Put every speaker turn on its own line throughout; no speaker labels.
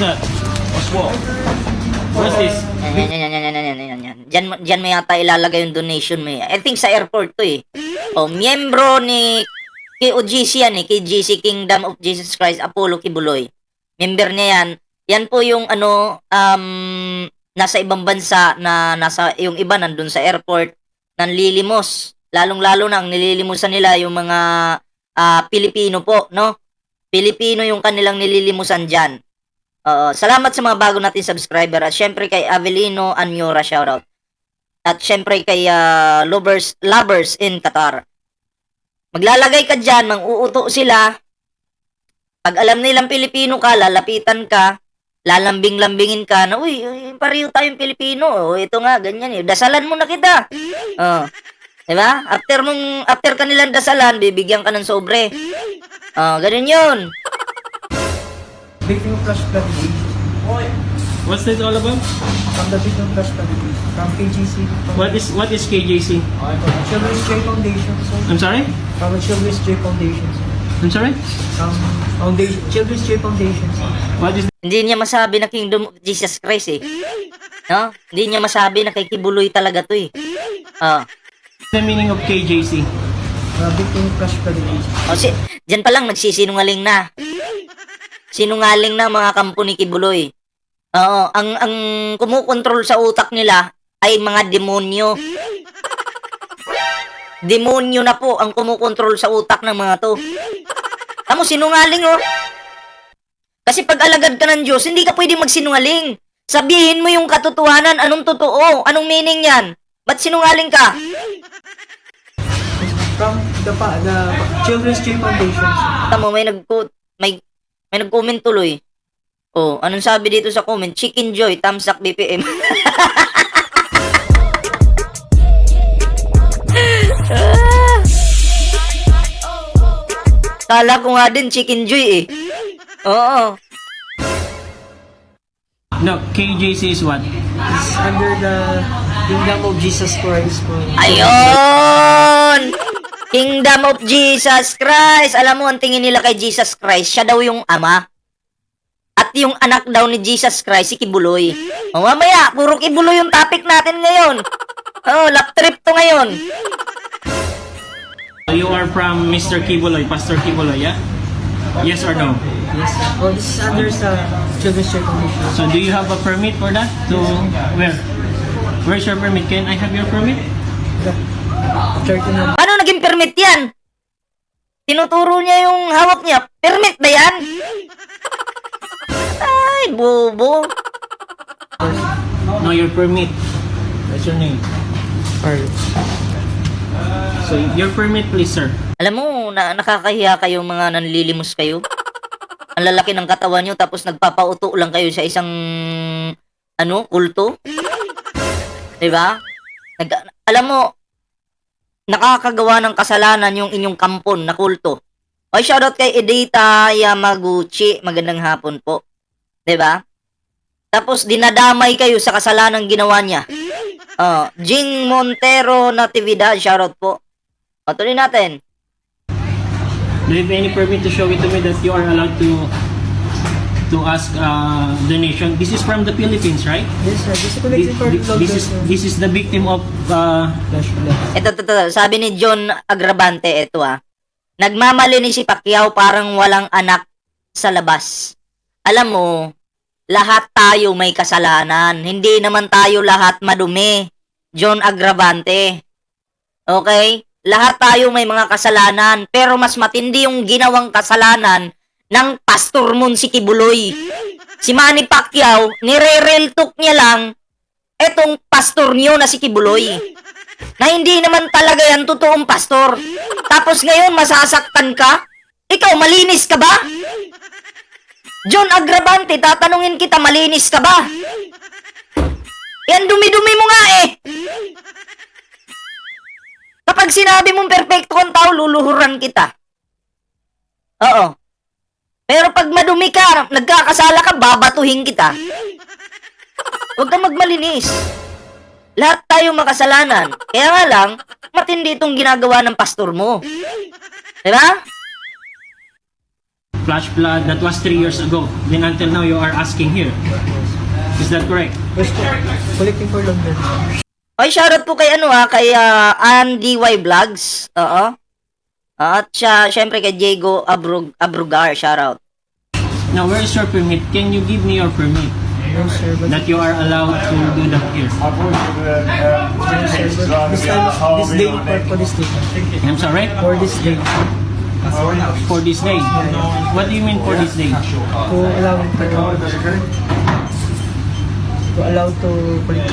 that? Oswald. What's this?
Yan. Diyan mo yata ilalagay yung donation mo eh. I think sa airport to eh. O, miyembro ni KOGC yan eh. KGC, Kingdom of Jesus Christ, Apollo Kibuloy. Member niya yan. Yan po yung nasa ibang bansa na nasa, yung iba nandun sa airport, nanlilimos. Lalong-lalo na ang nililimusan nila yung mga Pilipino po, no? Pilipino yung kanilang nililimusan dyan. Salamat sa mga bago natin subscriber at syempre kay Avelino Anyora, shoutout. At syempre kay lovers in Qatar. Maglalagay ka dyan, mang-uuto sila. Pag alam nilang Pilipino ka, lalapitan ka, lalambing-lambingin ka na, uy, pareho tayong Pilipino. Ito nga, ganyan eh. Dasalan mo na kita. Diba? After kanilang dasalan, bibigyan ka ng sobre. Ganun yun.
Victim of Flash Flood Aid.
What's this all about?
From the Victim of Flash Flood Aid. From KGC.
What is KJC?
Children's J Foundation.
I'm sorry?
From the Children's J Foundation.
I'm sorry?
Children's J Foundation.
What is
Hindi niya masabi na Kingdom of Jesus Christ eh. No? Hindi niya masabi na kay Kibuloy talaga to eh.
the meaning of KJC?
Victim of Flash Flood Aid.
Diyan pa lang nagsisinungaling na. Sinungaling na mga kampo ni Kibuloy. Ang kumukontrol sa utak nila ay mga demonyo. Demonyo na po ang kumukontrol sa utak ng mga to. Tamo, sinungaling oh. Kasi pag alagad ka ng Diyos, hindi ka pwedeng magsinungaling. Sabihin mo yung katotohanan, anong totoo, anong meaning yan. Ba't sinungaling ka?
From the Children's J Foundation.
Tamo, may nag-comment tuloy. Anong sabi dito sa comment? Chicken Joy, thumbs up BPM. Kala ko nga din Chicken Joy eh. Oo.
No, KJC is what?
It's under the Kingdom of Jesus Christ.
Ayun! Kingdom of Jesus Christ. Alam mo, ang tingin nila kay Jesus Christ, siya daw yung ama. At yung anak daw ni Jesus Christ, si Kibuloy. Mamaya, puro Kibuloy yung topic natin ngayon. Lap trip to ngayon.
You are from Mr. Kibuloy, Pastor Kibuloy, yeah? Yes or no?
Yes. Well, this is under the Children's J Foundation.
So do you have a permit for that? To where? Where's your permit? Can I have your permit?
Church na.
Ano naging permit yan? Tinuturo niya yung hawak niya. Permit ba yan? Ay, bobo.
No, your permit. What's your name? So your permit, please, sir.
Alam mo, nakakahiya kayong mga nanlilimos kayo. Ang lalaki ng katawan nyo, tapos nagpapauto lang kayo sa isang, kulto. Diba? Alam mo, nakakagawa ng kasalanan yung inyong kampon na kulto. Oy, shoutout kay Edita Yamaguchi. Magandang hapon po. Diba? Tapos, dinadamay kayo sa kasalanan ginawa niya. Jing Montero Natividad, shoutout po. Tuloy natin.
Do you have any permit to show it to me that you are allowed to ask donation? This is from the Philippines, right?
Yes, sir.
This is the victim of
Flash Flood.
Ito. Sabi ni John Agravante, ito Nagmamali ni si Pacquiao parang walang anak sa labas. Alam mo, lahat tayo may kasalanan. Hindi naman tayo lahat madumi. John Agravante. Okay? Lahat tayo may mga kasalanan. Pero mas matindi yung ginawang kasalanan ng pastor mon si Kibuloy. Si Manny Pacquiao, nire-real talk niya lang etong pastor niyo na si Kibuloy. Na hindi naman talaga yan totoong pastor. Tapos ngayon masasaktan ka? Ikaw, malinis ka ba? John Agravante, tatanungin kita, malinis ka ba? Yan, dumi-dumi mo nga eh. Kapag sinabi mong perfecto kang tao, luluhuran kita. Oo. Pero pag madumi ka, nagkakasala ka, babatuhin kita. Huwag kang magmalinis. Lahat tayo makasalanan. Kaya nga lang, matindi itong ginagawa ng pastor mo. Diba?
flash flood, that was 3 years ago. Then until now, you are asking here. Is that correct?
First, collecting for loan din.
Okay, shoutout po kay kay Andy Y Vlogs. Oo. At syempre kay Diego Abrugar, shoutout.
Now, where is your permit? Can you give me your permit
No, sir. But,
that you are allowed to do that here?
no, sir. But this day, for this day.
I'm sorry?
For this day.
For this day. What do you mean for this day?
To allow to collect.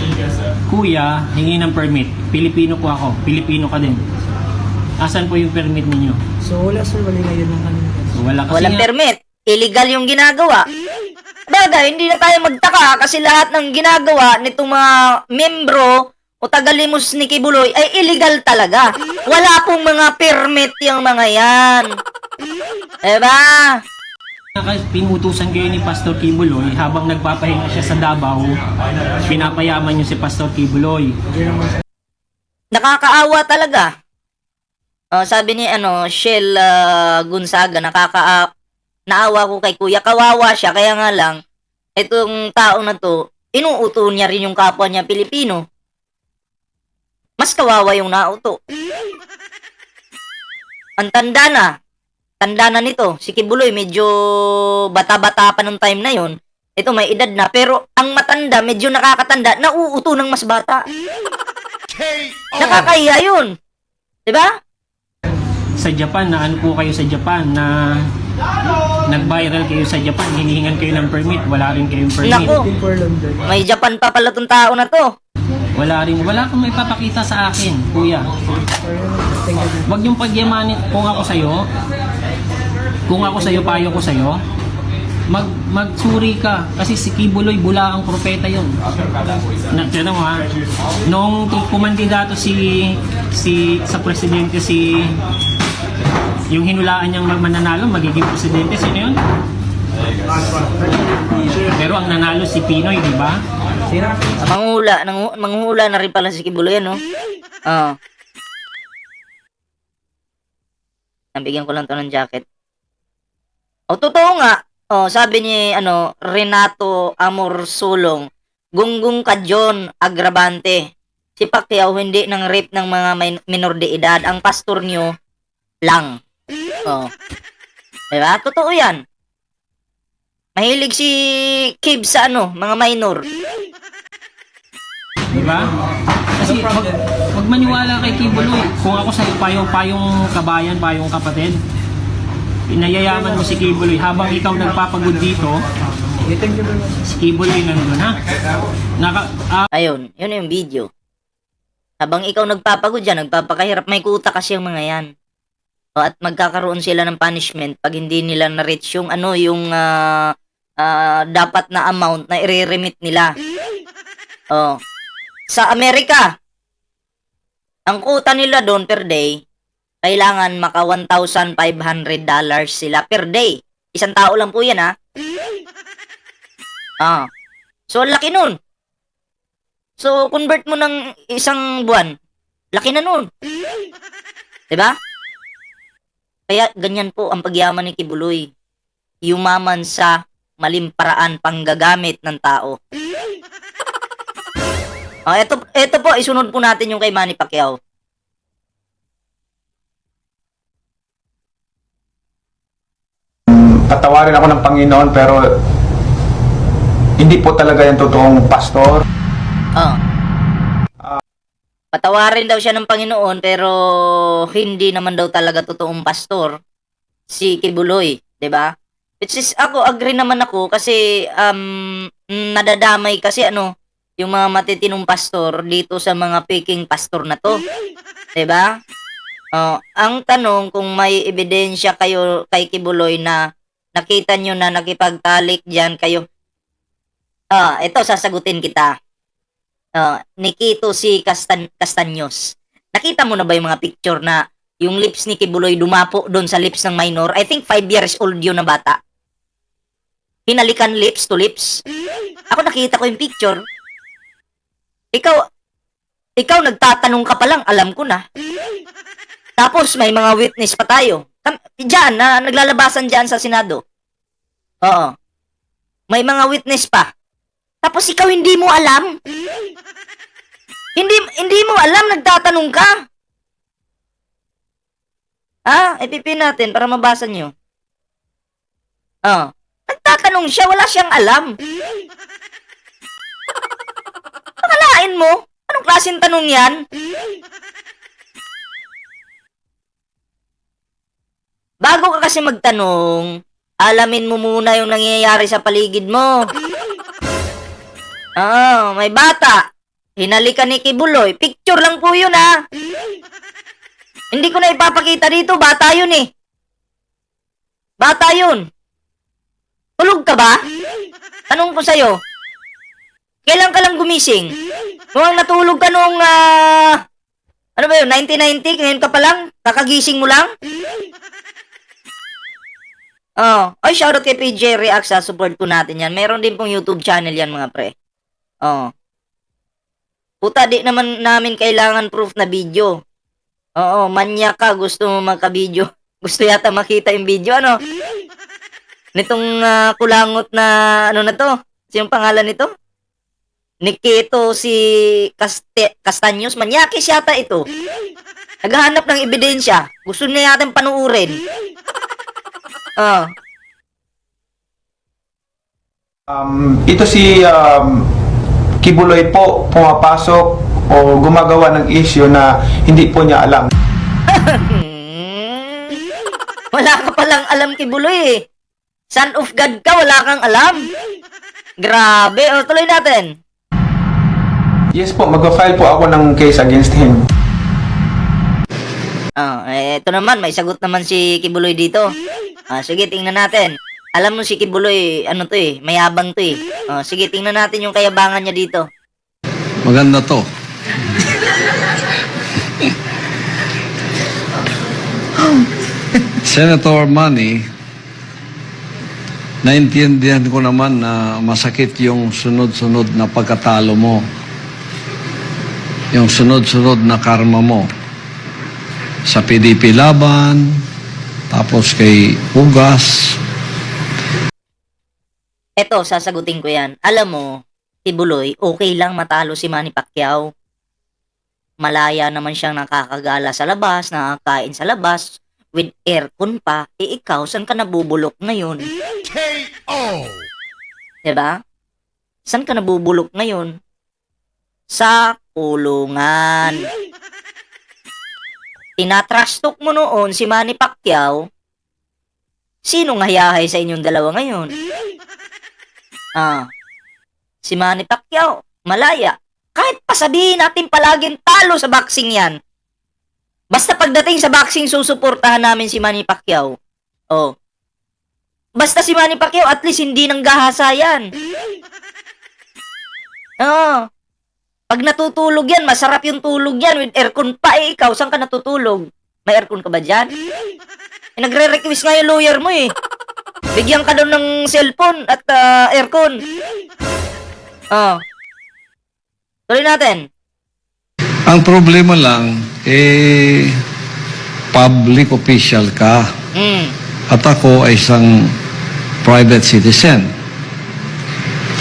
Kuya, hingi ng permit. Pilipino ko ako. Pilipino ka din. Asan po yung permit ninyo?
So, wala, sir. Wala na yun ng kanina.
So, wala kasi
Walang
nga-
permit. Illegal yung ginagawa. Bagay, hindi na tayo magtaka kasi lahat ng ginagawa nitong mga membro o tagalimos ni Kibuloy ay illegal talaga. Wala pong mga permit yung mga yan. Diba?
Pinutusan kayo ni Pastor Kibuloy habang nagpapahinga siya sa Davao, pinapayaman niyo si Pastor Kibuloy.
Nakakaawa talaga. Sabi ni Shell Gonzaga, naawa ko kay Kuya. Kawawa siya, kaya nga lang, itong tao na to, inuuto niya rin yung kapwa niya Pilipino. Mas kawawa yung nauto. Ang tanda na nito. Si Kibuloy, medyo bata-bata pa nung time na yon. Ito may edad na, pero ang matanda, medyo nakakatanda, nauuto ng mas bata. Nakakahiya yun. Diba?
Sa Japan, na ano po kayo sa Japan na nag-viral kayo sa Japan, hinihingan kayo ng permit, wala rin kayong permit.
Naku.
Collecting for loan din.
May Japan pa pala tong tao na to.
Wala kang may papakita sa akin, kuya.
Thank you.
Wag yung pagyamanin. Kung ako sa'yo, payo ko sa'yo, magsuri ka. Kasi si Kibuloy, bula ang propeta yun. Tiyan mo ha, nung kumandidato sa presidente yung hinulaan niyang mananalo, magiging presidente, sino yun? Pero ang nanalo si Pinoy, di ba?
Sino?
Manghula na rin pala si Kibuloy, no? Nabigyan ko lang to ng jacket. Totoo nga. Sabi ni Renato Amorsulong, gunggong ka John Agravante. Si Pacquiao hindi nang rape ng mga minor de edad. Ang pastor nyo lang. Diba? Totoo yan. Mahilig si Kib sa mga minor.
Di ba? Kasi wag maniwala kay Kibuloy. Kung ako sa'yo, payong kabayan, payong kapatid, pinayayaman mo si Kibuloy habang ikaw nagpapagod dito,
Thank you very much.
si Kibuloy nandun, ha?
Ayun, yun yung video. Habang ikaw nagpapagod dyan, nagpapakahirap, may kuta kasi yung mga yan. At magkakaroon sila ng punishment pag hindi nila na-reach yung dapat na amount na i-remit nila. Sa Amerika, ang kuta nila doon per day, kailangan maka $1,500 sila per day. Isang tao lang po yan, ha? So, laki nun. So, convert mo ng isang buwan. Laki na nun. Diba? Kaya, ganyan po ang pagyaman ni Kibuloy. Yumaman sa maling paraan panggagamit ng tao. Ito po, isunod po natin yung kay Manny Pacquiao.
Patawarin ako ng Panginoon pero hindi po talaga yung totoong pastor.
Patawarin daw siya ng Panginoon pero hindi naman daw talaga totoong pastor si Kibuloy, 'di ba? Which is agree naman ako kasi nadadamay kasi yung mga matitinong pastor dito sa mga peking pastor na to. 'Di ba? Ang tanong kung may ebidensya kayo kay Kibuloy na nakita nyo na nakipagtalik diyan kayo. Ito sasagutin kita. Nikito si Castaños. Nakita mo na ba yung mga picture na yung lips ni Kibuloy dumapo doon sa lips ng minor? I think 5 years old yun na bata. Hinalikan lips to lips. Ako nakita ko yung picture. Ikaw nagtatanong ka pa lang, alam ko na. Tapos may mga witness pa tayo. Diyan, na naglalabasan diyan sa Senado. Oo. May mga witness pa. Tapos ikaw hindi mo alam? Hindi mo alam, nagtatanong ka? Ipipin natin para mabasa nyo. Nagtatanong siya, wala siyang alam. Akalain mo? Anong klaseng tanong yan? Bago ka kasi magtanong, alamin mo muna yung nangyayari sa paligid mo. May bata. Hinalikan ni Kibuloy. Picture lang po yun, ha? Hindi ko na ipapakita dito. Bata yun, eh. Bata yun. Tulog ka ba? Tanong ko sa'yo. Kailan ka lang gumising? Kung natulog ka nung, ano ba yun, 1990? Ngayon ka pa lang? Kakagising mo lang? Ay, shoutout kay PJ Reacts, support ko natin yan. Meron din pong YouTube channel yan, mga pre. Puta, di naman namin kailangan proof na video. Manya ka, gusto mo magka-video. Gusto yata makita yung video, ano? Nitong kulangot na, ano na to? Siyong pangalan nito? Nikito si Castaños. Manyakis yata ito. Naghahanap ng ebidensya. Gusto niya natin panuurin.
Ito si Kibuloy po pumapasok o gumagawa ng issue na hindi po niya alam.
Wala ka palang alam, Kibuloy, eh. Son of God ka, wala kang alam. Grabe. Tuloy natin.
Yes po, mag-file po ako ng case against him.
Ito naman, may sagot naman si Kibuloy dito. Sige, tingnan natin. Alam mo si Kibuloy, ano to eh, mayabang to eh. Sige, tingnan natin yung kayabangan niya dito.
Maganda to. Senator Manny, naintindihan ko naman na masakit yung sunod-sunod na pagkatalo mo. Yung sunod-sunod na karma mo. Sa PDP laban, tapos kay Hugas.
Eto, sasagutin ko yan. Alam mo, Kibuloy, okay lang matalo si Manny Pacquiao. Malaya naman siyang nakakagala sa labas, nakakain sa labas, with aircon pa. Ikaw, saan ka nabubulok ngayon? KO! Diba? Saan ka nabubulok ngayon? Sa kulungan. Tinatrash talk mo noon si Manny Pacquiao. Sino nga hiyahay sa inyong dalawa ngayon? Si Manny Pacquiao, malaya. Kahit pasabihin natin palaging talo sa boxing yan. Basta pagdating sa boxing, susuportahan namin si Manny Pacquiao. Basta si Manny Pacquiao, at least hindi nang gahasa yan. Pag natutulog yan, masarap yung tulog yan with aircon pa. Ikaw, saan ka natutulog? May aircon ka ba dyan? Nagre-request nga yung lawyer mo eh. Bigyan ka daw ng cellphone at aircon. Tuloy natin.
Ang problema lang, public official ka. At ako ay isang private citizen.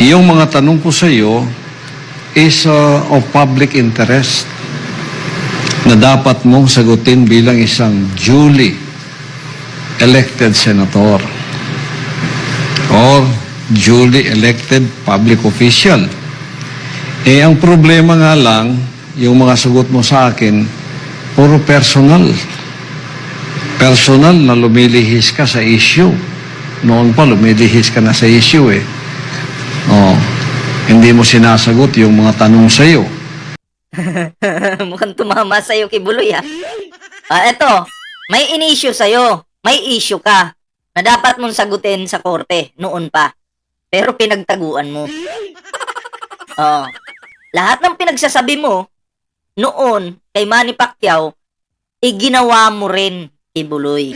Yung mga tanong ko sa iyo is of public interest na dapat mong sagutin bilang isang duly elected senator or duly elected public official. Ang problema nga lang, yung mga sagot mo sa akin, puro personal. Personal na lumilihis ka sa issue. Noon pa, lumilihis ka na sa issue eh. Hindi mo sinasagot yung mga tanong sa'yo.
Mukhang tumama sa'yo, Kibuloy, ha? Eto, may in-issue sa'yo. May issue ka na dapat mong sagutin sa korte noon pa. Pero pinagtaguan mo. Lahat ng pinagsasabi mo noon kay Manny Pacquiao, ginawa mo rin, Kibuloy.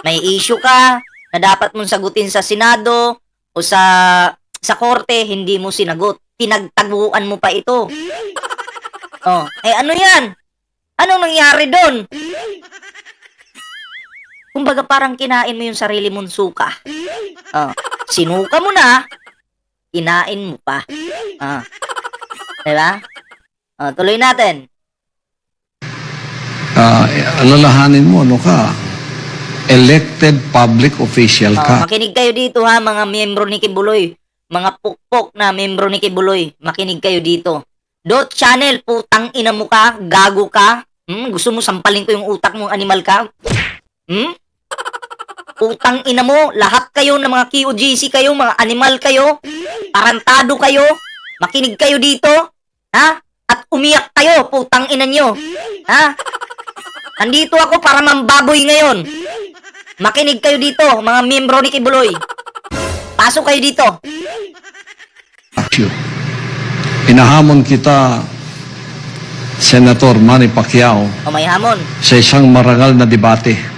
May issue ka na dapat mong sagutin sa Senado o sa korte, hindi mo sinagot. Pinagtaguan mo pa ito. Ano yan? Anong nangyari doon? Kumbaga parang kinain mo yung sarili mong suka. Sinuka mo na, kinain mo pa. Diba? Tuloy natin.
Alalahanin mo, ano ka? Elected public official ka.
Makinig kayo dito ha, mga miyembro ni Kibuloy. Mga pukpok na miyembro ni Kibuloy. Makinig kayo dito. Dot channel, putang ina mo ka, gago ka. Gusto mo sampalin ko yung utak mong animal ka? Putang ina mo, lahat kayo ng mga QGC kayo, mga animal kayo, tarantado kayo, makinig kayo dito, ha? At umiyak kayo, putang ina nyo, ha? Nandito ako para mambaboy ngayon. Makinig kayo dito, mga miyembro ni Kibuloy. Pasok kayo dito.
Inahamon kita, Senator Manny Pacquiao,
May hamon.
sa isang marangal na debate.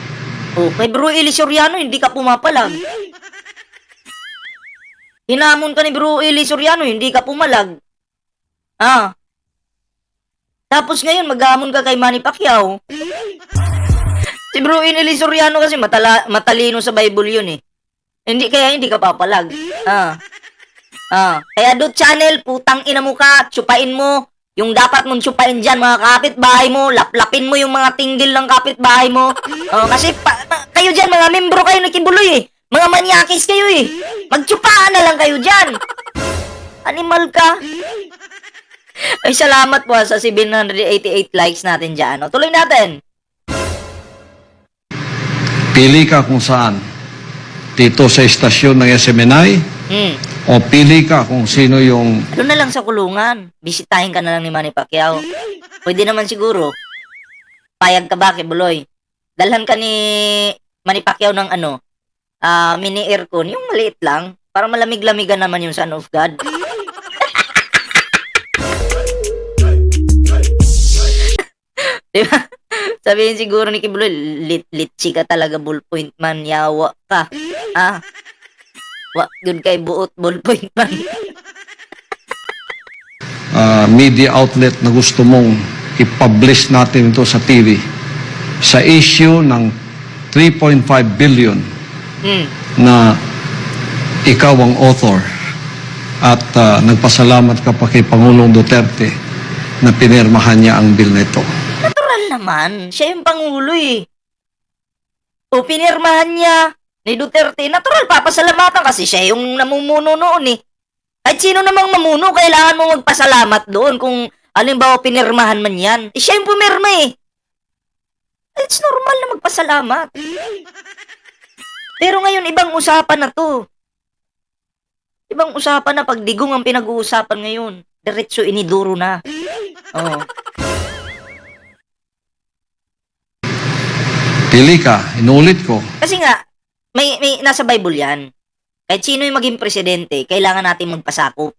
Kay Bro Eli Soriano, hindi ka pumapalag. Hinamon ka ni Bro Eli Soriano, hindi ka pumalag. Tapos ngayon, maghamon ka kay Manny Pacquiao. Si Bro Eli Soriano kasi matalino sa Bible yun eh. Hindi ka papalag. Kaya do channel, putang ina mo ka, tsupain mo. Yung dapat mong tsupain dyan, mga kapitbahay mo, laplapin mo yung mga tinggil ng kapitbahay mo. Kasi kayo dyan, mga membro kayo ng Kibuloy eh. Mga manyakis kayo eh. Magtsupaan na lang kayo dyan. Animal ka. Ay, salamat po sa 788 likes natin dyan. Tuloy natin.
Pili ka kung saan. Dito sa istasyon ng SMNI, o pili ka kung sino yung
Doon na lang sa kulungan. Bisitahin ka na lang ni Manny Pacquiao. Pwede naman siguro. Payag ka ba, Kibuloy? Dalhan ka ni Manny Pacquiao ng mini aircon. Yung maliit lang. Para malamig-lamigan naman yung Son of God. Diba? Sabihin siguro ni Kibuloy, litsi ka talaga, ballpoint man, yawa ka. Good kay buot, ballpoint man.
media outlet na gusto mong i-publish natin ito sa TV sa issue ng 3.5 billion na ikaw ang author at nagpasalamat ka pa kay Pangulong Duterte na pinirmahan niya ang bill na ito.
Natural naman. Siya yung Pangulo eh. O pinirmahan niya ni Duterte. Natural, papasalamatan kasi siya yung namumuno noon eh. Kahit sino namang mamuno, kailangan mo magpasalamat doon kung halimbawa pinirmahan man yan. Siya yung pumirma eh. It's normal na magpasalamat. Pero ngayon, ibang usapan na to. Ibang usapan na, pagdigong ang pinag-uusapan ngayon. Diretso iniduro na.
Pili ka, inulit ko.
Kasi nga, may nasa Bible yan. Kahit sino yung maging presidente, kailangan natin magpasakop.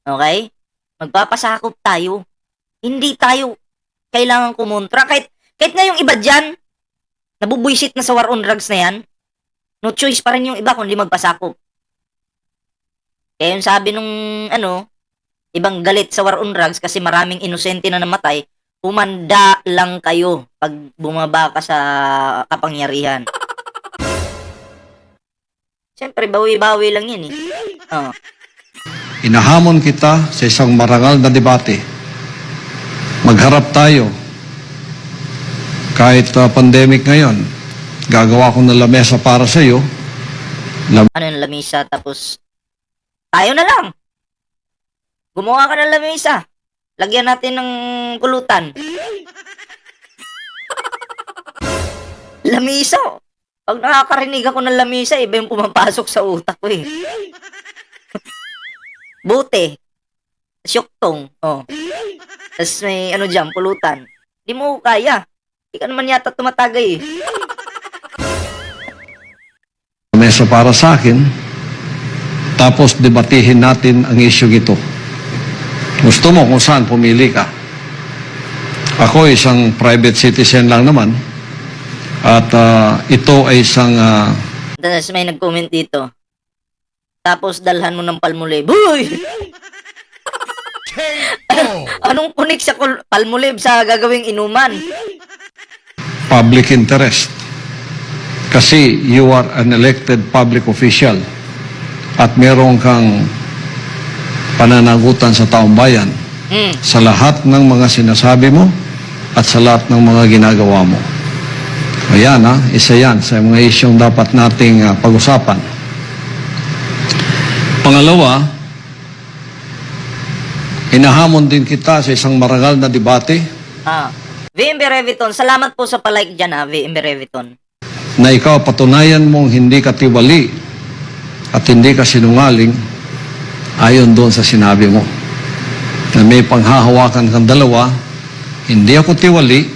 Okay? Magpapasakop tayo. Hindi tayo kailangan kumontra. Kahit nga yung iba dyan, nabubwisit na sa war on drugs na yan, no choice pa rin yung iba kundi magpasakop. Kaya yung sabi nung, ibang galit sa war on drugs kasi maraming inosente na namatay, humanda lang kayo pag bumaba ka sa kapangyarihan. Siyempre, bawi-bawi lang yan eh.
Inahamon kita sa isang marangal na debate. Magharap tayo. Kahit pandemic ngayon, gagawa ko ng lamesa para sa iyo.
Ano yung lamisa, tapos tayo na lang. Gumawa ka ng lamisa. Lagyan natin ng pulutan. Lamisa. Pag nakakarinig ako ng lamisa, iba yung pumapasok sa utak ko eh. Bote. Syuktong. Tapos may dyan, pulutan. Di mo kaya. Di ka naman yata tumatagay eh.
Lamesa para sa akin. Tapos debatihin natin ang issue ito. Gusto mo kung saan pumili ka. Ako isang private citizen lang naman. At ito ay isang
Tapos may nag-comment dito. Tapos dalhan mo ng Palmolive. Uy! Anong connect sa Palmolive sa gagawing inuman?
public interest. Kasi you are an elected public official at meron kang pananagutan sa taong bayan sa lahat ng mga sinasabi mo at sa lahat ng mga ginagawa mo. Ayan isa yan sa mga isyong dapat nating pag-usapan. Pangalawa, inahamon din kita sa isang marangal na debate
VMB Reviton, salamat po sa palike dyan VMB Reviton.
na ikaw patunayan mong hindi ka tiwali at hindi ka sinungaling ayon doon sa sinabi mo. Na may panghahawakan kang dalawa, hindi ako tiwali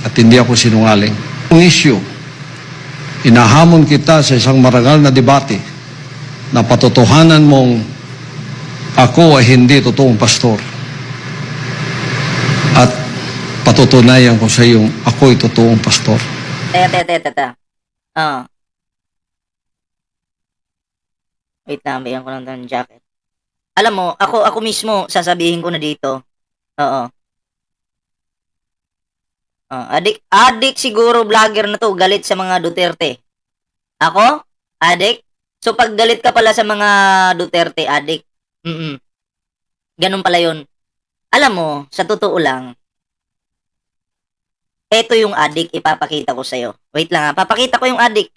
at hindi ako sinungaling. Ang issue, inahamon kita sa isang marangal na debate na patotohanan mong ako ay hindi totoong pastor. At patutunayan ko sa iyong ako ay totoong pastor.
Teta. Wait lang, bigyan ko lang ng jacket. Alam mo, ako mismo, sasabihin ko na dito. Oo. Adik siguro vlogger na to, galit sa mga Duterte. Ako? Adik? So pag galit ka pala sa mga Duterte, adik. Ganun pala yun. Alam mo, sa totoo lang, eto yung adik, ipapakita ko sa'yo. Wait lang papakita ko yung adik.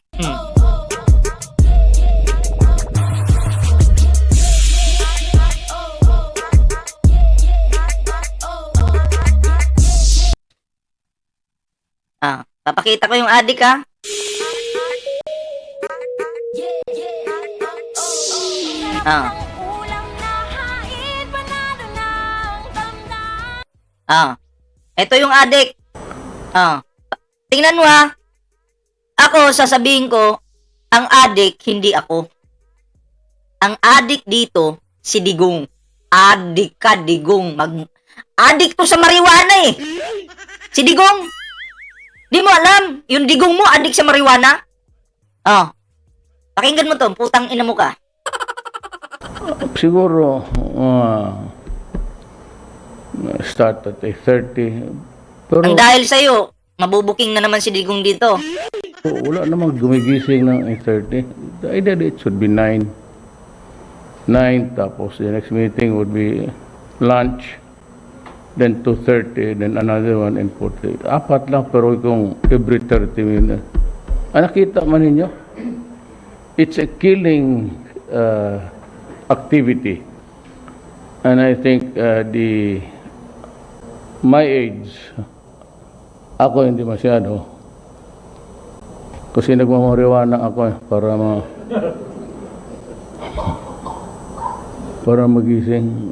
Papakita ko yung adik Ito yung adik. Tingnan mo Ako, sasabihin ko, ang adik, hindi ako. Ang adik dito, si Digong. Adik ka, Digong. Adik to sa marijuana Si Digong. Di mo alam, yung Digong mo, adik sa marijuana. Pakinggan mo to, putang ina mo ka.
Siguro, start at 8:30. Pero
Ang dahil sa'yo, mabubuking na naman si Digong dito.
wala namang gumigising ng 8:30. The idea it should be 9. 9, tapos the next meeting would be lunch. Then 2:30, then another one and 4:30. Apat lang, pero kung every 30 minutes. Nakita man ninyo? It's a killing activity. And I think my age, ako hindi masyado. Kasi nagmamariwana ako para magising.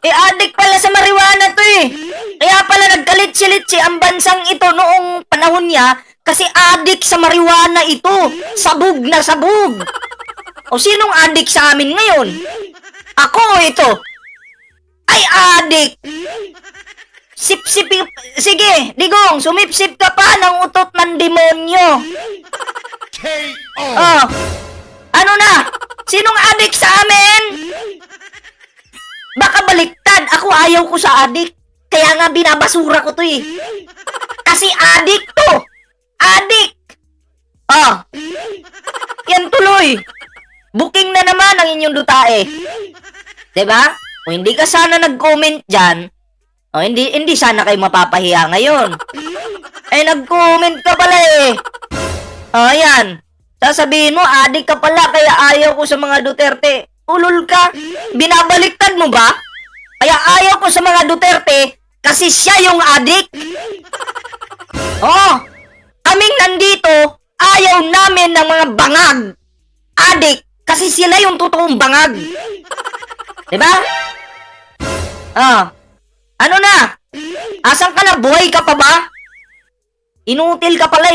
Adik pala sa marijuana to Kaya pala nagkalit-silitsi ang bansang ito noong panahon niya kasi adik sa marijuana ito. Sabog na sabog. O sinong adik sa amin ngayon? Ako ito. Ay adik. Sip-sip. Sige, Digong, sumipsip ka pa ng utot ng demonyo. Ano na? Sinong adik sa amin? Baka baliktad. Ako ayaw ko sa adik. Kaya nga binabasura ko to Kasi adik to. Adik. Yan tuloy. Booking na naman ang inyong dutae. Diba? Kung hindi ka sana nag-comment dyan, hindi sana kayo mapapahiya ngayon. Nag-comment ka pala Ayan. Sasabihin mo, adik ka pala, kaya ayaw ko sa mga Duterte. Ulol ka. Binabaliktad mo ba? Kaya ayaw ko sa mga Duterte, kasi siya yung adik. Kaming nandito, ayaw namin ng mga bangag. Adik, kasi sila yung totoong bangag. Diba? Ano na? Asan ka na? Buhay ka pa ba? Inutil ka pala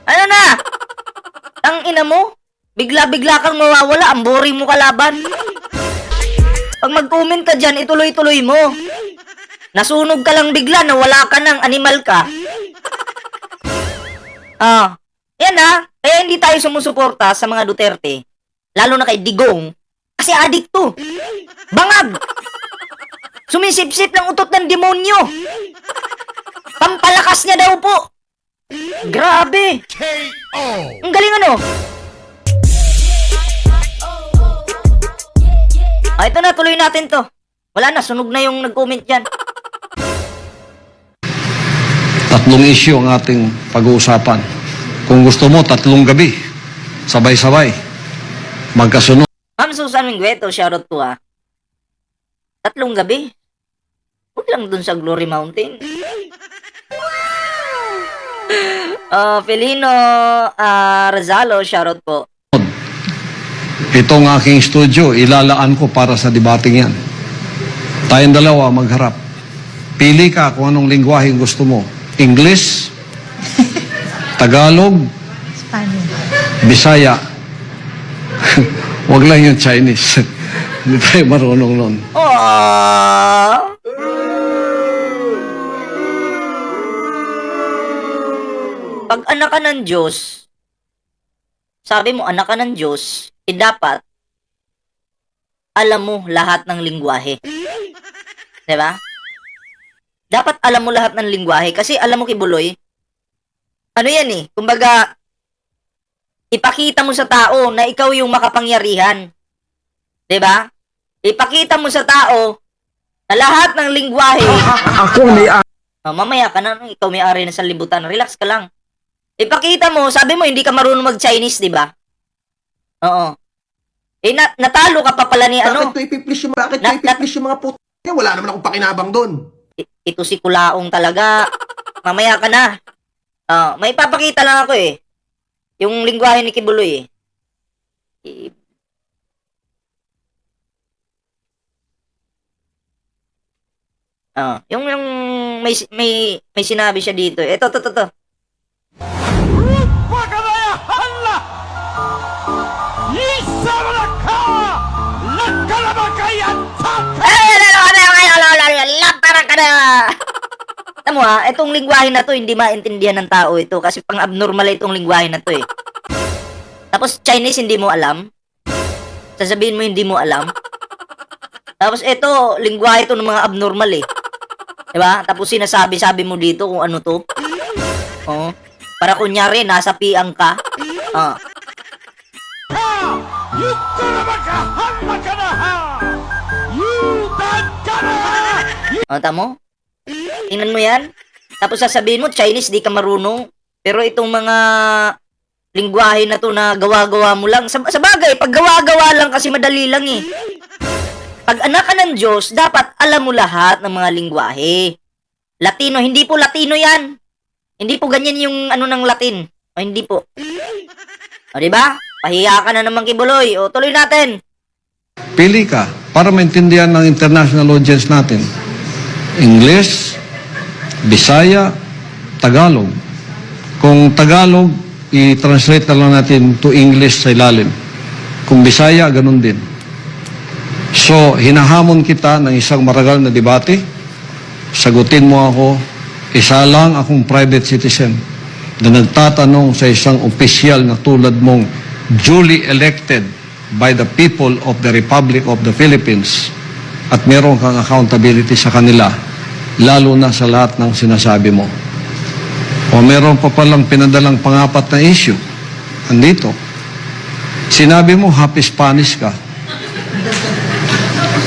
Ano na? Ang ina mo? Bigla-bigla kang mawawala. Ang boring mo kalaban. Pag mag-comment ka dyan, ituloy-tuloy mo. Nasunog ka lang bigla, nawala ka ng animal ka. Yan Kaya hindi tayo sumusuporta sa mga Duterte. lalo na kay Digong, kasi adik to. Bangag! Sumisip-sip ng utot ng demonyo. Pampalakas niya daw po. Grabe. Ang galing ano. Ito na, tuloy natin to. Wala na, sunog na yung nag-comment dyan.
Tatlong issue ang ating pag-uusapan. Kung gusto mo, 3 gabi. Sabay-sabay. Magkasunod.
Ma'am Susan Mingweto, shoutout po 3 gabi. Huwag lang dun sa Glory Mountain. Felino Razalo, shoutout po.
Itong aking studio, ilalaan ko para sa debating yan. Tayong dalawa magharap. Pili ka kung anong lingwahe gusto mo. English, Tagalog, Bisaya. Huwag lang yung Chinese. Hindi tayo marunong nun.
Aww. Pag anak ka ng Diyos, sabi mo anak ka ng Diyos, dapat alam mo lahat ng lingwahe. Diba? Dapat alam mo lahat ng lingwahe. Kasi alam mo, Kibuloy, ano yan eh, kumbaga, ipakita mo sa tao na ikaw yung makapangyarihan. Diba? Ipakita mo sa tao na lahat ng lingwahe.
Ako may
Mamaya ka na, ikaw may-ari na sa libutan. Relax ka lang. Ipakita mo, sabi mo hindi ka marunong mag-Chinese, di ba? Oo. Natalo ka pa pala ni ano.
Bakit to ipiplish yung mga puto? Wala naman akong pakinabang doon.
Ito si Kulaong talaga. Mamaya ka na. May papakita lang ako eh. Yung lingwahe ni Kibuloy eh. Yung may sinabi siya dito. Ito. Tama mo itong lingwahe na to hindi maintindihan ng tao ito kasi pang-abnormal itong lingwahe na to eh. Tapos Chinese hindi mo alam. Sasabihin mo hindi mo alam. Tapos ito, lingwahe to ng mga abnormal eh. Diba? Tapos sinasabi-sabi mo dito kung ano to. Oh. Para kunyari, nasa piang ka. Tamo? Tingnan mo yan. Tapos sasabihin mo, Chinese, di ka marunong. Pero itong mga lingwahe na to na gawa-gawa mo lang. Sa bagay, pag gawa-gawa lang kasi madali lang eh. Pag anak ka ng Diyos, dapat alam mo lahat ng mga lingwahe. Latino, hindi po Latino yan. Hindi po ganyan yung ano ng Latin. O hindi po. O diba? Pahiya ka na naman, Kibuloy. O tuloy natin.
Pili ka para maintindihan ng international audience natin. English, Bisaya, Tagalog. Kung Tagalog, i-translate na lang natin to English sa ilalim. Kung Bisaya, ganun din. So, hinahamon kita ng isang maragal na debate. Sagutin mo ako, isa lang akong private citizen na nagtatanong sa isang opisyal na tulad mong duly elected by the people of the Republic of the Philippines at meron kang accountability sa kanila, lalo na sa lahat ng sinasabi mo. O meron pa palang pinadalang pangapat na issue. Andito. Sinabi mo, happy Spanish ka.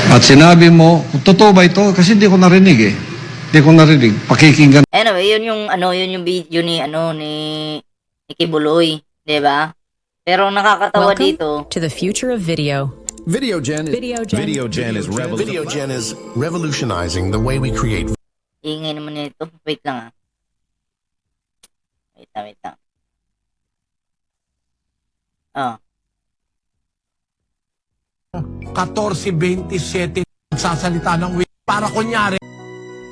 At sinabi mo, totoo ba ito? Kasi hindi ko narinig eh. Hindi ko narinig. Pakikinggan.
Anyway, yun yung video ni Kibuloy, 'di ba? Pero nakakatawa
Welcome
dito.
to the future of video.
VideoGen is revolutionizing the way we create.
Ingay naman nito. Wait lang Wait lang.
14:27 sasalita ng para kunyari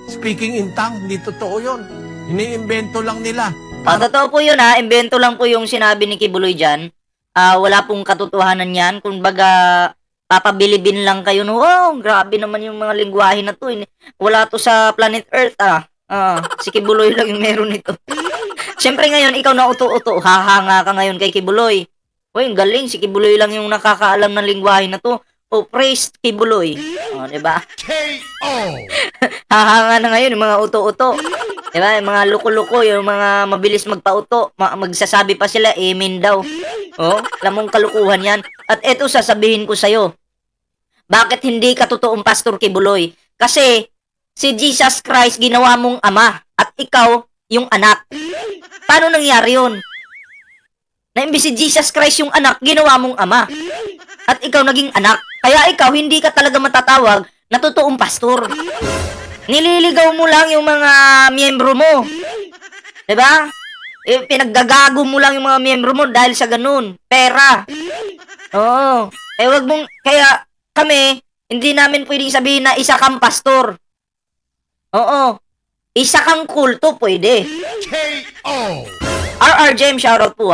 speaking in tongue, hindi totoo yun. Iniimbento lang nila.
Totoo po yun ha. Imbento lang po yung sinabi ni Kibuloy dyan. Wala pong katotohanan yan. Kung baga, papabilibin lang kayo. Wow, grabe naman yung mga lingwahe na to. Wala to sa planet Earth si Kibuloy lang yung meron nito. Siyempre ngayon, ikaw na uto-uto. Hahanga ka ngayon kay Kibuloy. Uy, ang galing, si Kibuloy lang yung nakakaalam ng lingwahe na to. Oh, praise Kibuloy. O, diba? Hahanga na ngayon yung mga uto-uto. Diba? Yung mga luko-luko, yung mga mabilis magpauto. Magsasabi pa sila, amen daw. Oh, alam mong kalukuhan yan. At eto, sasabihin ko sa'yo. Bakit hindi ka totoong Pastor Kibuloy? Kasi, si Jesus Christ ginawa mong ama. At ikaw, yung anak. Paano nangyari yun? Na imbis si Jesus Christ yung anak, ginawa mong ama. At ikaw naging anak. Kaya ikaw, hindi ka talaga matatawag na totoong pastor. Nililigaw mo lang yung mga miyembro mo. Diba? Pinaggagago mo lang yung mga miyembro mo dahil sa ganun. Pera. Oo. Wag mong, kaya kami, hindi namin pwedeng sabihin na isa kang pastor. Oo. Isa kang kulto, pwede. RR James, shoutout po